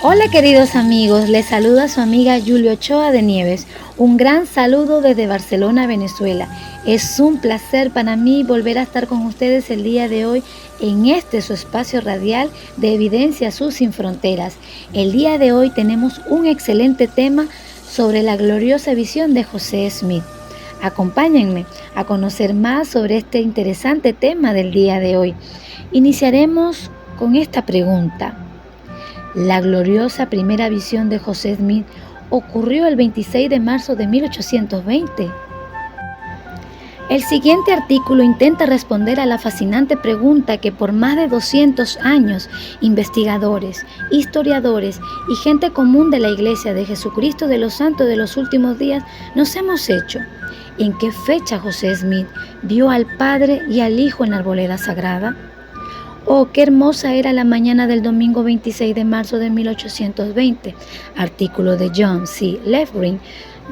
Hola queridos amigos, les saluda su amiga Julio Ochoa de Nieves. Un gran saludo desde Barcelona, Venezuela. Es un placer para mí volver a estar con ustedes el día de hoy en su espacio radial de Evidencia Sur Sin Fronteras. El día de hoy tenemos un excelente tema sobre la gloriosa visión de José Smith. Acompáñenme a conocer más sobre este interesante tema del día de hoy. Iniciaremos con esta pregunta. La gloriosa primera visión de José Smith ocurrió el 26 de marzo de 1820. El siguiente artículo intenta responder a la fascinante pregunta que por más de 200 años investigadores, historiadores y gente común de la Iglesia de Jesucristo de los Santos de los Últimos Días nos hemos hecho. ¿En qué fecha José Smith vio al Padre y al Hijo en la arboleda sagrada? Oh, qué hermosa era la mañana del domingo 26 de marzo de 1820. Artículo de John C. Lefgren.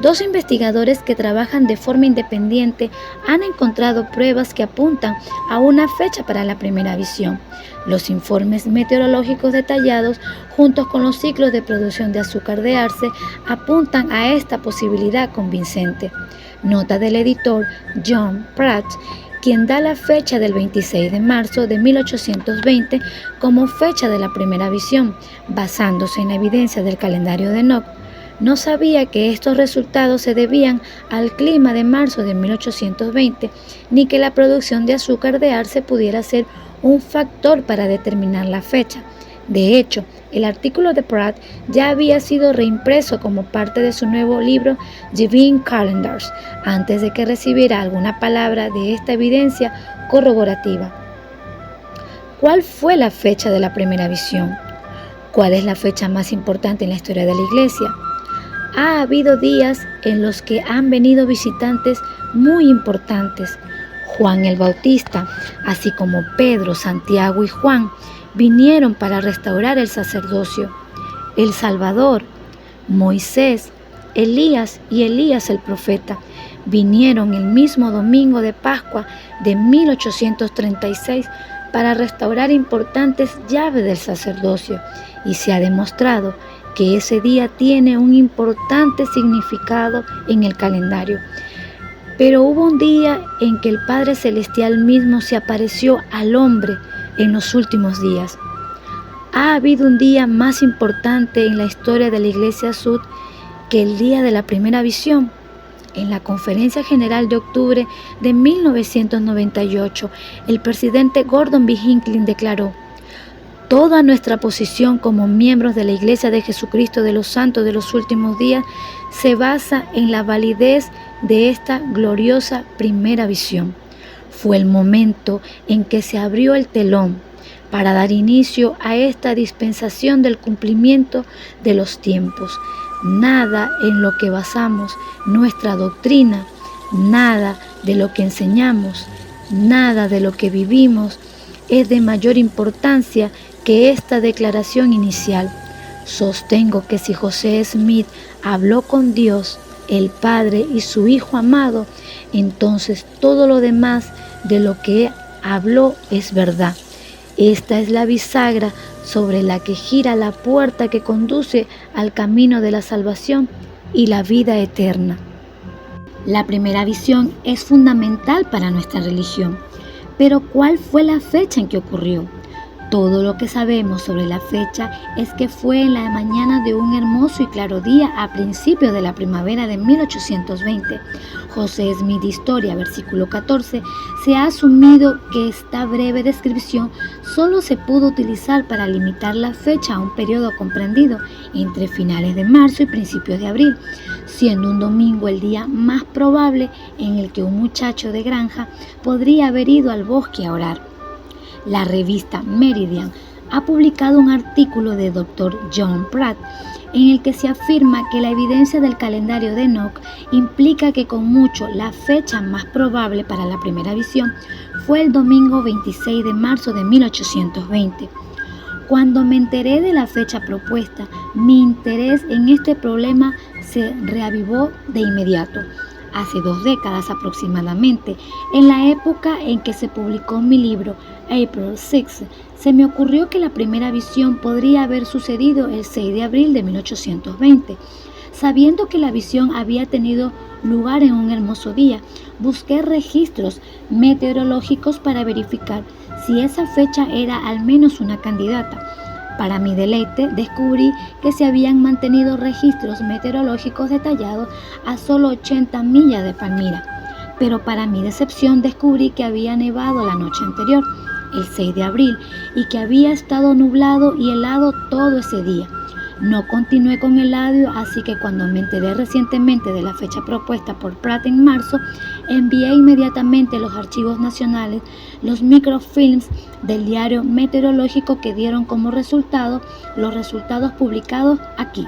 Dos investigadores que trabajan de forma independiente han encontrado pruebas que apuntan a una fecha para la primera visión. Los informes meteorológicos detallados, juntos con los ciclos de producción de azúcar de arce, apuntan a esta posibilidad convincente. Nota del editor John Pratt, quien da la fecha del 26 de marzo de 1820 como fecha de la primera visión, basándose en la evidencia del calendario de Enoch. No sabía que estos resultados se debían al clima de marzo de 1820, ni que la producción de azúcar de arce pudiera ser un factor para determinar la fecha. De hecho, el artículo de Pratt ya había sido reimpreso como parte de su nuevo libro Divine Calendars, antes de que recibiera alguna palabra de esta evidencia corroborativa. ¿Cuál fue la fecha de la primera visión? ¿Cuál es la fecha más importante en la historia de la Iglesia? Ha habido días en los que han venido visitantes muy importantes. Juan el Bautista, así como Pedro, Santiago y Juan, vinieron para restaurar el sacerdocio. El Salvador, Moisés, Elías y Elías el profeta vinieron el mismo domingo de Pascua de 1836 para restaurar importantes llaves del sacerdocio, y se ha demostrado que ese día tiene un importante significado en el calendario. Pero hubo un día en que el Padre Celestial mismo se apareció al hombre en los últimos días. ¿Ha habido un día más importante en la historia de la Iglesia Sud que el día de la primera visión? En la Conferencia General de octubre de 1998, el presidente Gordon B. Hinckley declaró: toda nuestra posición como miembros de la Iglesia de Jesucristo de los Santos de los Últimos Días se basa en la validez de esta gloriosa primera visión. Fue el momento en que se abrió el telón para dar inicio a esta dispensación del cumplimiento de los tiempos. Nada en lo que basamos nuestra doctrina, nada de lo que enseñamos, nada de lo que vivimos es de mayor importancia que esta declaración inicial. Sostengo que si José Smith habló con Dios, el Padre y su Hijo amado, entonces todo lo demás de lo que habló es verdad. Esta es la bisagra sobre la que gira la puerta que conduce al camino de la salvación y la vida eterna. La primera visión es fundamental para nuestra religión. Pero ¿cuál fue la fecha en que ocurrió? Todo lo que sabemos sobre la fecha es que fue en la mañana de un hermoso y claro día a principios de la primavera de 1820. José Smith Historia, versículo 14, se ha asumido que esta breve descripción solo se pudo utilizar para limitar la fecha a un periodo comprendido entre finales de marzo y principios de abril, siendo un domingo el día más probable en el que un muchacho de granja podría haber ido al bosque a orar. La revista Meridian ha publicado un artículo de Dr. John Pratt en el que se afirma que la evidencia del calendario de Enoch implica que con mucho la fecha más probable para la primera visión fue el domingo 26 de marzo de 1820. Cuando me enteré de la fecha propuesta, mi interés en este problema se reavivó de inmediato. Hace 2 décadas aproximadamente, en la época en que se publicó mi libro April 6, Se me ocurrió que la primera visión podría haber sucedido el 6 de abril de 1820. Sabiendo que la visión había tenido lugar en un hermoso día, busqué registros meteorológicos para verificar si esa fecha era al menos una candidata. Para mi deleite, descubrí que se habían mantenido registros meteorológicos detallados a solo 80 millas de Palmira. Pero para mi decepción descubrí que había nevado la noche anterior, el 6 de abril, y que había estado nublado y helado todo ese día. No continué con el audio, así que cuando me enteré recientemente de la fecha propuesta por Pratt en marzo, envié inmediatamente los archivos nacionales, los microfilms del diario meteorológico que dieron como resultado los resultados publicados aquí.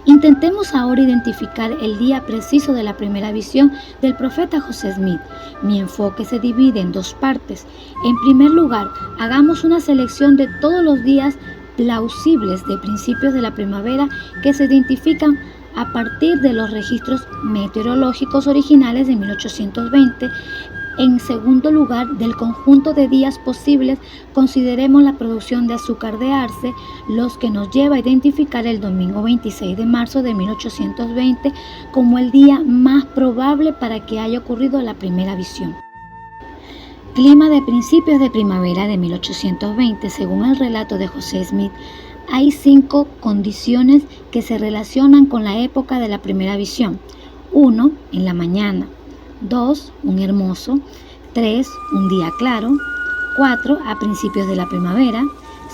Intentemos ahora identificar el día preciso de la primera visión del profeta José Smith. Mi enfoque se divide en dos partes. En primer lugar, hagamos una selección de todos los días plausibles de principios de la primavera que se identifican a partir de los registros meteorológicos originales de 1820. En segundo lugar, del conjunto de días posibles, consideremos la producción de azúcar de arce, los que nos lleva a identificar el domingo 26 de marzo de 1820 como el día más probable para que haya ocurrido la primera visión. Clima de principios de primavera de 1820. Según el relato de José Smith, hay 5 condiciones que se relacionan con la época de la primera visión. 1. En la mañana. 2. Un hermoso. 3. Un día claro. 4. A principios de la primavera.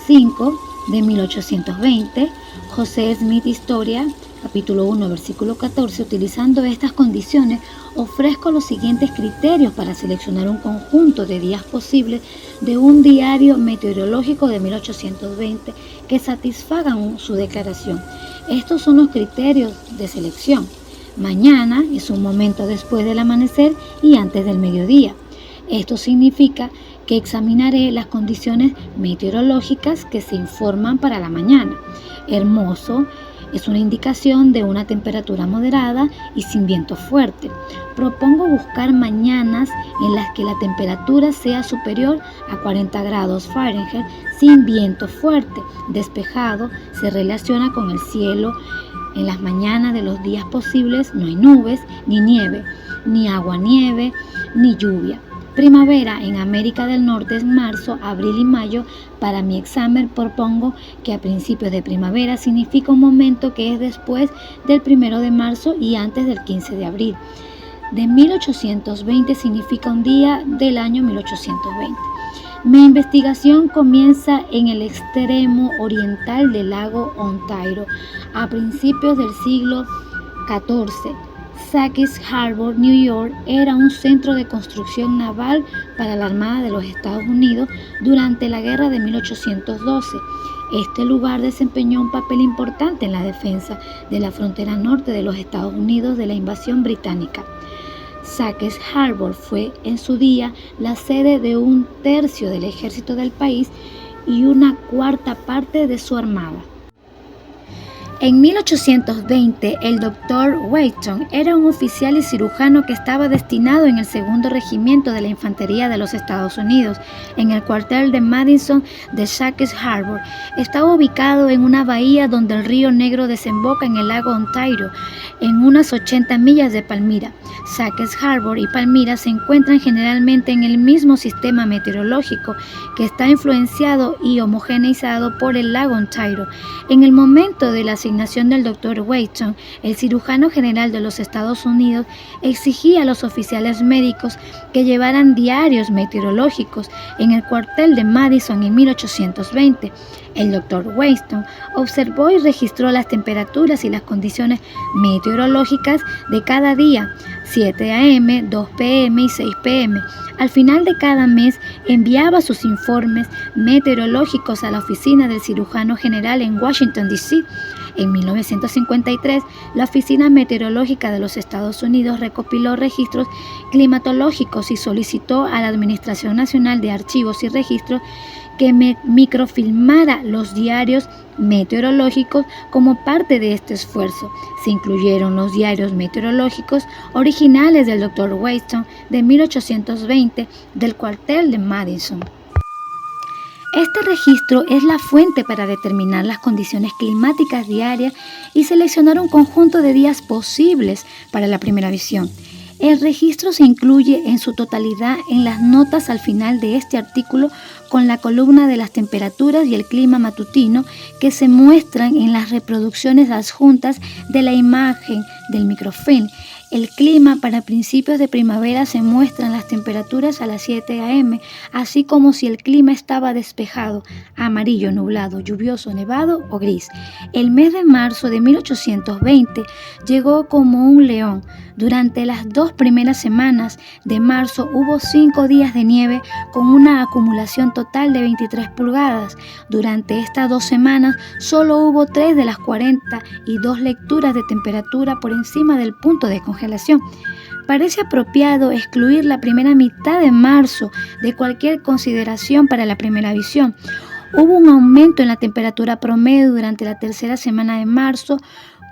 5. De 1820. José Smith Historia, capítulo 1, versículo 14. Utilizando estas condiciones, ofrezco los siguientes criterios para seleccionar un conjunto de días posibles de un diario meteorológico de 1820 que satisfagan su declaración. Estos son los criterios de selección. Mañana es un momento después del amanecer y antes del mediodía. Esto significa que examinaré las condiciones meteorológicas que se informan para la mañana. Hermoso es una indicación de una temperatura moderada y sin viento fuerte. Propongo buscar mañanas en las que la temperatura sea superior a 40 grados Fahrenheit sin viento fuerte. Despejado se relaciona con el cielo. En las mañanas de los días posibles no hay nubes, ni nieve, ni aguanieve, ni lluvia. Primavera en América del Norte es marzo, abril y mayo. Para mi examen propongo que a principios de primavera significa un momento que es después del 1 de marzo y antes del 15 de abril. De 1820 significa un día del año 1820. Mi investigación comienza en el extremo oriental del lago Ontario, a principios del siglo XIV. Sackett's Harbor, New York, era un centro de construcción naval para la Armada de los Estados Unidos durante la Guerra de 1812. Este lugar desempeñó un papel importante en la defensa de la frontera norte de los Estados Unidos de la invasión británica. Sackett's Harbor fue en su día la sede de 1/3 del ejército del país y 1/4 parte de su armada. En 1820, el Dr. Wheaton era un oficial y cirujano que estaba destinado en el 2º Regimiento de la Infantería de los Estados Unidos, en el cuartel de Madison de Sackett's Harbor. Estaba ubicado en una bahía donde el río Negro desemboca en el lago Ontario, en unas 80 millas de Palmira. Sackett's Harbor y Palmira se encuentran generalmente en el mismo sistema meteorológico, que está influenciado y homogeneizado por el lago Ontario. En el momento de la asignación del Dr. Wheaton, el cirujano general de los Estados Unidos exigía a los oficiales médicos que llevaran diarios meteorológicos en el cuartel de Madison en 1820. El Dr. Wheaton observó y registró las temperaturas y las condiciones meteorológicas de cada día, 7 a.m., 2 p.m. y 6 p.m. Al final de cada mes enviaba sus informes meteorológicos a la oficina del cirujano general en Washington, D.C. En 1953, la Oficina Meteorológica de los Estados Unidos recopiló registros climatológicos y solicitó a la Administración Nacional de Archivos y Registros que microfilmara los diarios meteorológicos como parte de este esfuerzo. Se incluyeron los diarios meteorológicos originales del Dr. Wheaton de 1820 del cuartel de Madison. Este registro es la fuente para determinar las condiciones climáticas diarias y seleccionar un conjunto de días posibles para la primera visión. El registro se incluye en su totalidad en las notas al final de este artículo con la columna de las temperaturas y el clima matutino que se muestran en las reproducciones adjuntas de la imagen del microfilm. El clima para principios de primavera se muestran las temperaturas a las 7 a.m., así como si el clima estaba despejado, amarillo, nublado, lluvioso, nevado o gris. El mes de marzo de 1820 llegó como un león. Durante las 2 primeras semanas de marzo hubo 5 días de nieve con una acumulación total de 23 pulgadas. Durante estas 2 semanas solo hubo 3 de las 42 lecturas de temperatura por encima del punto de congelación. Parece apropiado excluir la primera mitad de marzo de cualquier consideración para la primera visión. Hubo un aumento en la temperatura promedio durante la tercera semana de marzo,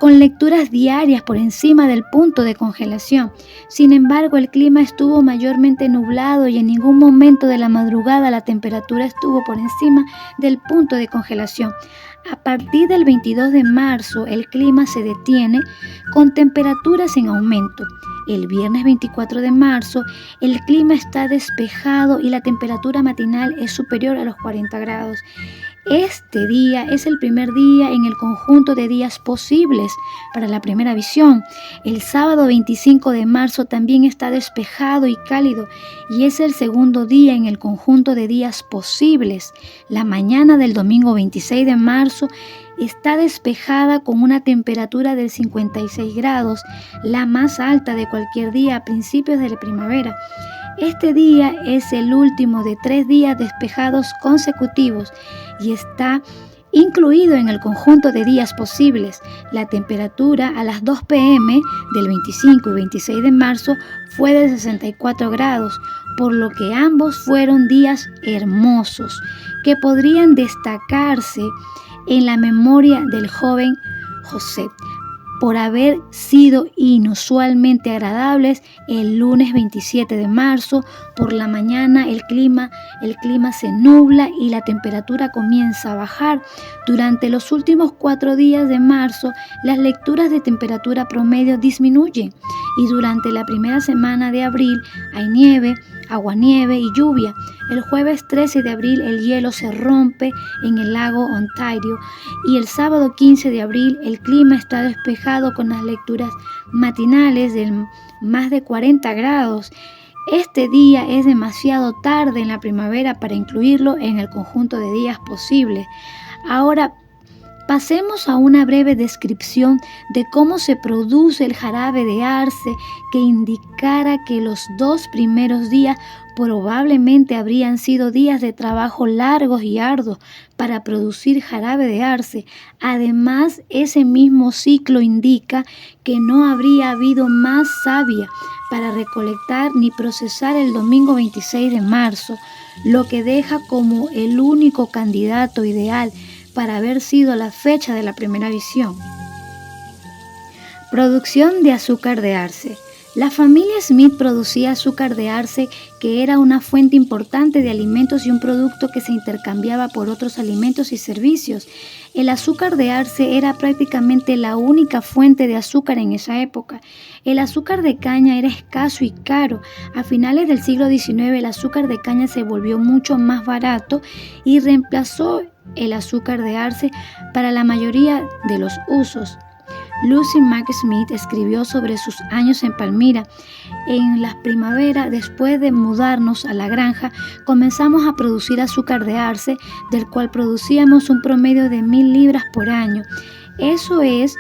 con lecturas diarias por encima del punto de congelación. Sin embargo, el clima estuvo mayormente nublado y en ningún momento de la madrugada la temperatura estuvo por encima del punto de congelación. A partir del 22 de marzo, el clima se detiene con temperaturas en aumento. El viernes 24 de marzo, el clima está despejado y la temperatura matinal es superior a los 40 grados. Este día es el primer día en el conjunto de días posibles para la primera visión. El sábado 25 de marzo también está despejado y cálido y es el segundo día en el conjunto de días posibles. La mañana del domingo 26 de marzo está despejada con una temperatura de 56 grados, la más alta de cualquier día a principios de la primavera. Este día es el último de 3 días despejados consecutivos y está incluido en el conjunto de días posibles. La temperatura a las 2 p.m. del 25 y 26 de marzo fue de 64 grados, por lo que ambos fueron días hermosos que podrían destacarse en la memoria del joven José por haber sido inusualmente agradables. El lunes 27 de marzo, por la mañana, el clima se nubla y la temperatura comienza a bajar. Durante los últimos 4 días de marzo, las lecturas de temperatura promedio disminuyen y durante la primera semana de abril hay nieve, aguanieve y lluvia. El jueves 13 de abril el hielo se rompe en el lago Ontario y el sábado 15 de abril el clima está despejado con las lecturas matinales de más de 40 grados. Este día es demasiado tarde en la primavera para incluirlo en el conjunto de días posibles. Ahora pasemos a una breve descripción de cómo se produce el jarabe de arce que indicara que los 2 primeros días probablemente habrían sido días de trabajo largos y arduos para producir jarabe de arce. Además, ese mismo ciclo indica que no habría habido más savia para recolectar ni procesar el domingo 26 de marzo, lo que deja como el único candidato ideal para haber sido la fecha de la primera visión. Producción de azúcar de arce. La familia Smith producía azúcar de arce, que era una fuente importante de alimentos y un producto que se intercambiaba por otros alimentos y servicios. El azúcar de arce era prácticamente la única fuente de azúcar en esa época. El azúcar de caña era escaso y caro. A finales del siglo XIX el azúcar de caña se volvió mucho más barato y reemplazó el azúcar de arce para la mayoría de los usos. Lucy Mack Smith escribió sobre sus años en Palmira. En la primavera, después de mudarnos a la granja, comenzamos a producir azúcar de arce, del cual producíamos un promedio de 1,000 libras por año. Eso es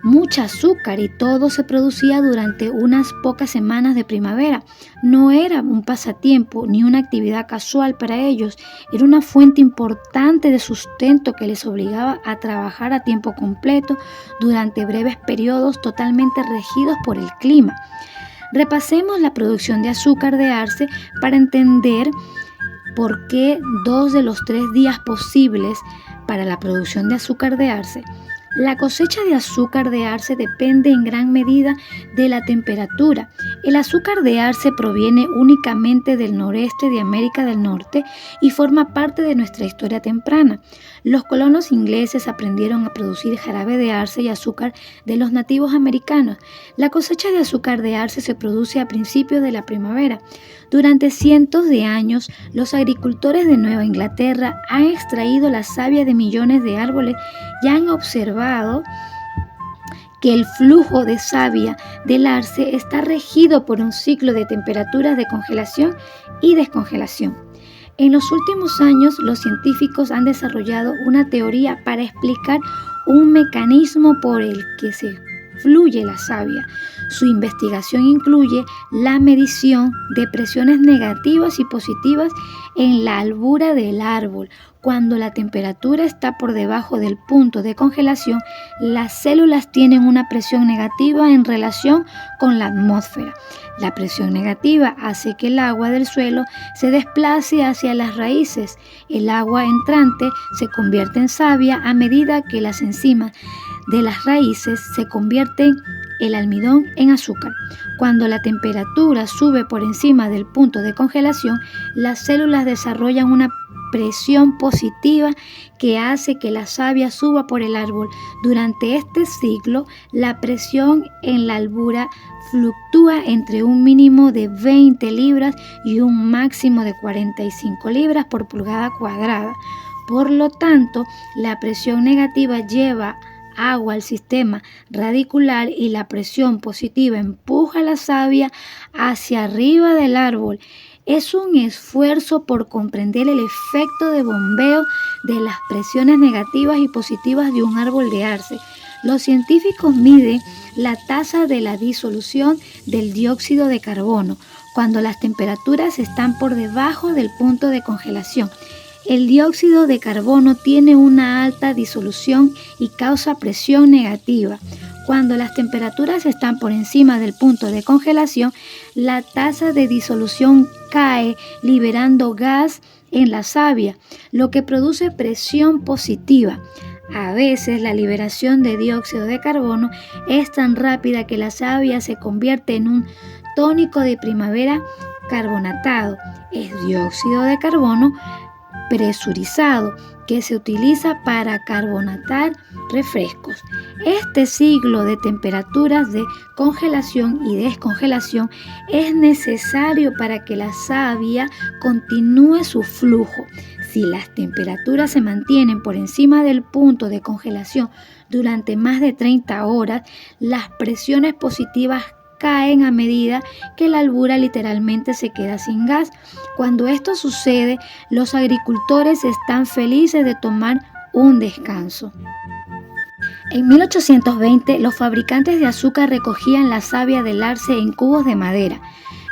mucha azúcar y todo se producía durante unas pocas semanas de primavera. No era un pasatiempo ni una actividad casual para ellos, era una fuente importante de sustento que les obligaba a trabajar a tiempo completo durante breves periodos totalmente regidos por el clima. Repasemos la producción de azúcar de arce para entender por qué 2 de los 3 días posibles para la producción de azúcar de arce. La cosecha de azúcar de arce depende en gran medida de la temperatura. El azúcar de arce proviene únicamente del noreste de América del Norte y forma parte de nuestra historia temprana. Los colonos ingleses aprendieron a producir jarabe de arce y azúcar de los nativos americanos. La cosecha de azúcar de arce se produce a principios de la primavera. Durante cientos de años, los agricultores de Nueva Inglaterra han extraído la savia de millones de árboles y han observado que el flujo de savia del arce está regido por un ciclo de temperaturas de congelación y descongelación. En los últimos años, los científicos han desarrollado una teoría para explicar un mecanismo por el que se fluye la savia. Su investigación incluye la medición de presiones negativas y positivas en la albura del árbol. Cuando la temperatura está por debajo del punto de congelación, las células tienen una presión negativa en relación con la atmósfera. La presión negativa hace que el agua del suelo se desplace hacia las raíces. El agua entrante se convierte en savia a medida que las enzimas de las raíces se convierten el almidón en azúcar. Cuando la temperatura sube por encima del punto de congelación, las células desarrollan una presión positiva que hace que la savia suba por el árbol. Durante este ciclo, la presión en la albura fluctúa entre un mínimo de 20 libras y un máximo de 45 libras por pulgada cuadrada. Por lo tanto, la presión negativa lleva agua al sistema radicular y la presión positiva empuja la savia hacia arriba del árbol. Es un esfuerzo por comprender el efecto de bombeo de las presiones negativas y positivas de un árbol de arce. Los científicos miden la tasa de la disolución del dióxido de carbono cuando las temperaturas están por debajo del punto de congelación. El dióxido de carbono tiene una alta disolución y causa presión negativa. Cuando las temperaturas están por encima del punto de congelación, la tasa de disolución cae, liberando gas en la savia, lo que produce presión positiva. A veces la liberación de dióxido de carbono es tan rápida que la savia se convierte en un tónico de primavera carbonatado. Es dióxido de carbono presurizado que se utiliza para carbonatar refrescos. Este ciclo de temperaturas de congelación y descongelación es necesario para que la savia continúe su flujo. Si las temperaturas se mantienen por encima del punto de congelación durante más de 30 horas, las presiones positivas caen a medida que la albura literalmente se queda sin gas. Cuando esto sucede, los agricultores están felices de tomar un descanso. En 1820, los fabricantes de azúcar recogían la savia del arce en cubos de madera.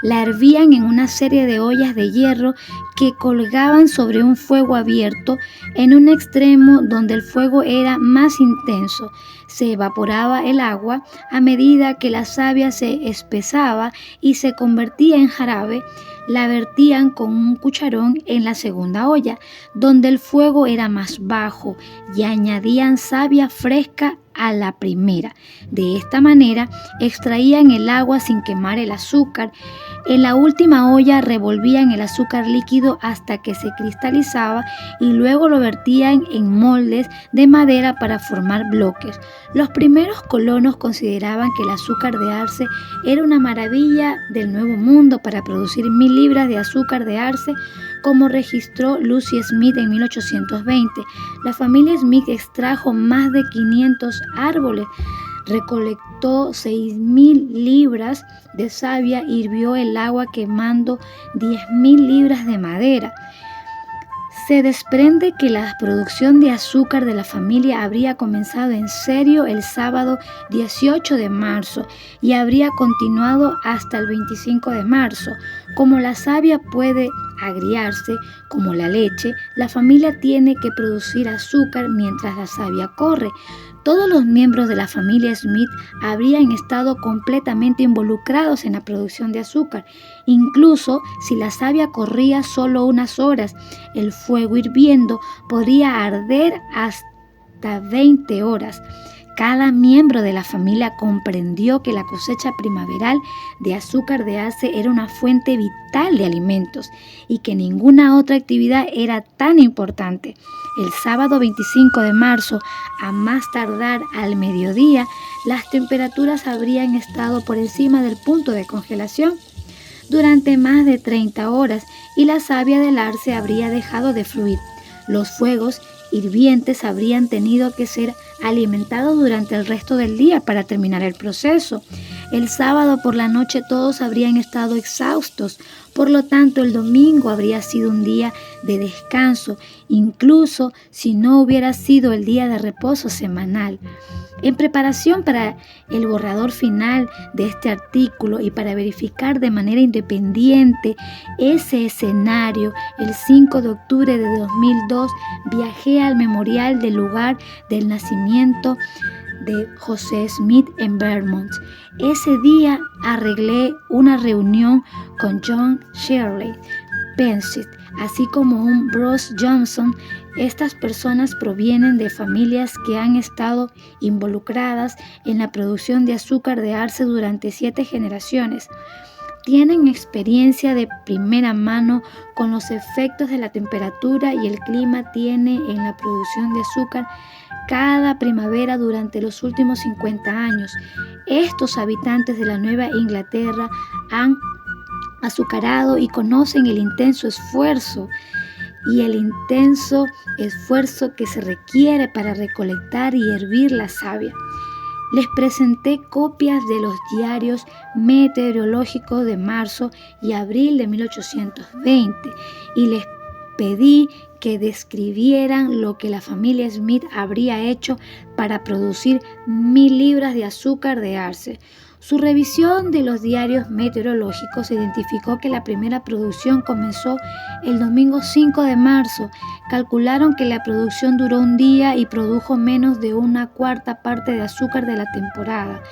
La hervían en una serie de ollas de hierro que colgaban sobre un fuego abierto en un extremo donde el fuego era más intenso. Se evaporaba el agua a medida que la savia se espesaba y se convertía en jarabe. La vertían con un cucharón en la segunda olla, donde el fuego era más bajo, y añadían savia fresca a la primera. De esta manera extraían el agua sin quemar el azúcar. En la última olla revolvían el azúcar líquido hasta que se cristalizaba y luego lo vertían en moldes de madera para formar bloques. Los primeros colonos consideraban que el azúcar de arce era una maravilla del Nuevo Mundo para producir 1000 libras de azúcar de arce, como registró Lucy Smith en 1820. La familia Smith extrajo más de 500 árboles, recolectó 6.000 libras de savia, hirvió el agua quemando 10.000 libras de madera. Se desprende que la producción de azúcar de la familia habría comenzado en serio el sábado 18 de marzo y habría continuado hasta el 25 de marzo. Como la savia puede agriarse como la leche, la familia tiene que producir azúcar mientras la savia corre. Todos los miembros de la familia Smith habrían estado completamente involucrados en la producción de azúcar. Incluso si la savia corría solo unas horas, el fuego hirviendo podría arder hasta 20 horas. Cada miembro de la familia comprendió que la cosecha primaveral de azúcar de arce era una fuente vital de alimentos y que ninguna otra actividad era tan importante. El sábado 25 de marzo, a más tardar al mediodía, las temperaturas habrían estado por encima del punto de congelación durante más de 30 horas y la savia del arce habría dejado de fluir. Los fuegos hirvientes habrían tenido que ser alimentados durante el resto del día para terminar el proceso. El sábado por la noche todos habrían estado exhaustos, por lo tanto el domingo habría sido un día de descanso, incluso si no hubiera sido el día de reposo semanal. En preparación para el borrador final de este artículo y para verificar de manera independiente ese escenario, el 5 de octubre de 2002 viajé al memorial del lugar del nacimiento de José Smith en Vermont. Ese día arreglé una reunión con John Shirley Pensit, así como un Bruce Johnson. Estas personas provienen de familias que han estado involucradas en la producción de azúcar de arce durante 7 generaciones. Tienen experiencia de primera mano con los efectos de la temperatura y el clima tiene en la producción de azúcar cada primavera durante los últimos 50 años. Estos habitantes de la Nueva Inglaterra han azucarado y conocen el intenso esfuerzo que se requiere para recolectar y hervir la savia. Les presenté copias de los diarios meteorológicos de marzo y abril de 1820 y les pedí que describieran lo que la familia Smith habría hecho para producir 1000 libras de azúcar de arce. Su revisión de los diarios meteorológicos identificó que la primera producción comenzó el domingo 5 de marzo. Calcularon que la producción duró un día y produjo menos de 1/4 parte de azúcar de la temporada.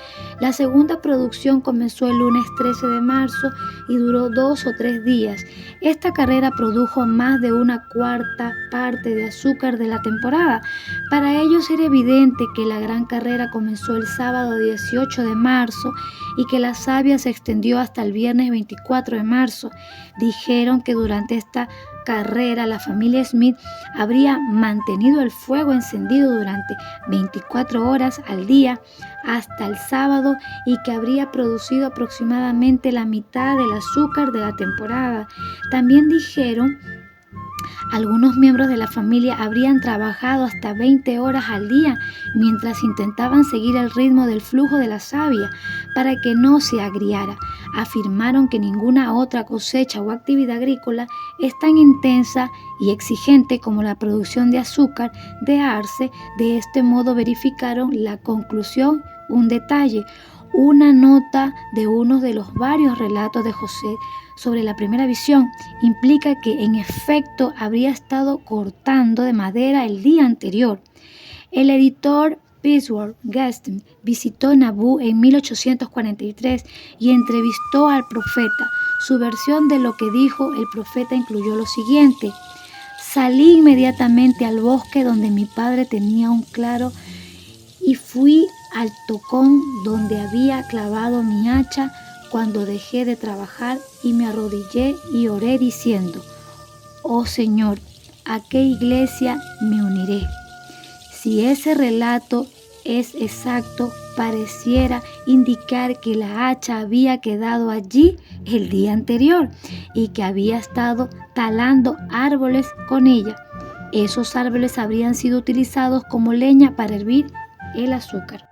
La segunda producción comenzó el lunes 13 de marzo y duró 2 o 3 días. Esta carrera produjo más de 1/4 parte de azúcar de la temporada. Para ellos era evidente que la gran carrera comenzó el sábado 18 de marzo y que la savia se extendió hasta el viernes 24 de marzo. Dijeron que durante esta carrera la familia Smith habría mantenido el fuego encendido durante 24 horas al día hasta el sábado y que habría producido aproximadamente la mitad del azúcar de la temporada. También dijeron algunos miembros de la familia habrían trabajado hasta 20 horas al día mientras intentaban seguir el ritmo del flujo de la savia para que no se agriara. Afirmaron que ninguna otra cosecha o actividad agrícola es tan intensa y exigente como la producción de azúcar de arce. De este modo verificaron la conclusión. Un detalle, una nota de uno de los varios relatos de José sobre la primera visión implica que en efecto habría estado cortando de madera el día anterior. El editor Pinsworth Gaston visitó Nauvoo en 1843 y entrevistó al profeta. Su versión de lo que dijo el profeta incluyó lo siguiente: salí inmediatamente al bosque donde mi padre tenía un claro y fui al tocón donde había clavado mi hacha cuando dejé de trabajar y me arrodillé y oré diciendo: oh Señor, ¿a qué iglesia me uniré? Si ese relato es exacto, pareciera indicar que la hacha había quedado allí el día anterior y que había estado talando árboles con ella. Esos árboles habrían sido utilizados como leña para hervir el azúcar.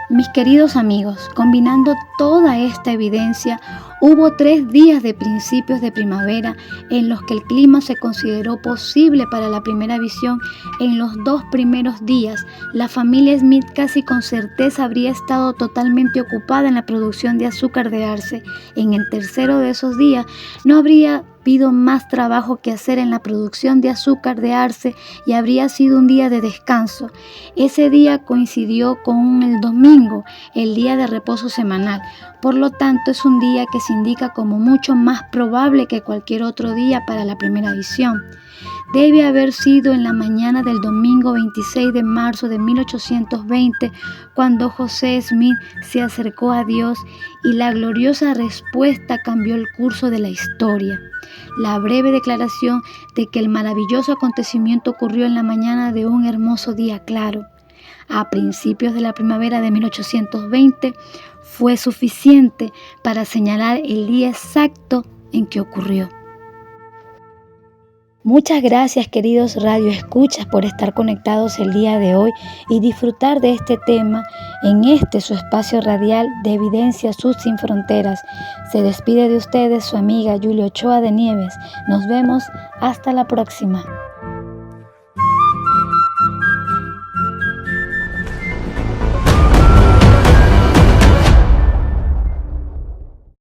Mis queridos amigos, combinando toda esta evidencia, hubo 3 días de principios de primavera en los que el clima se consideró posible para la primera visión. En los 2 primeros días, la familia Smith casi con certeza habría estado totalmente ocupada en la producción de azúcar de arce. En el tercero de esos días, no habría habido más trabajo que hacer en la producción de azúcar de arce y habría sido un día de descanso. Ese día coincidió con el domingo, el día de reposo semanal. Por lo tanto, es un día que se indica como mucho más probable que cualquier otro día para la primera visión. Debe haber sido en la mañana del domingo 26 de marzo de 1820 cuando José Smith se acercó a Dios y la gloriosa respuesta cambió el curso de la historia. La breve declaración de que el maravilloso acontecimiento ocurrió en la mañana de un hermoso día claro, a principios de la primavera de 1820, fue suficiente para señalar el día exacto en que ocurrió. Muchas gracias, queridos radioescuchas, por estar conectados el día de hoy y disfrutar de este tema en su espacio radial de Evidencia Sur Sin Fronteras. Se despide de ustedes su amiga Julia Ochoa de Nieves. Nos vemos hasta la próxima.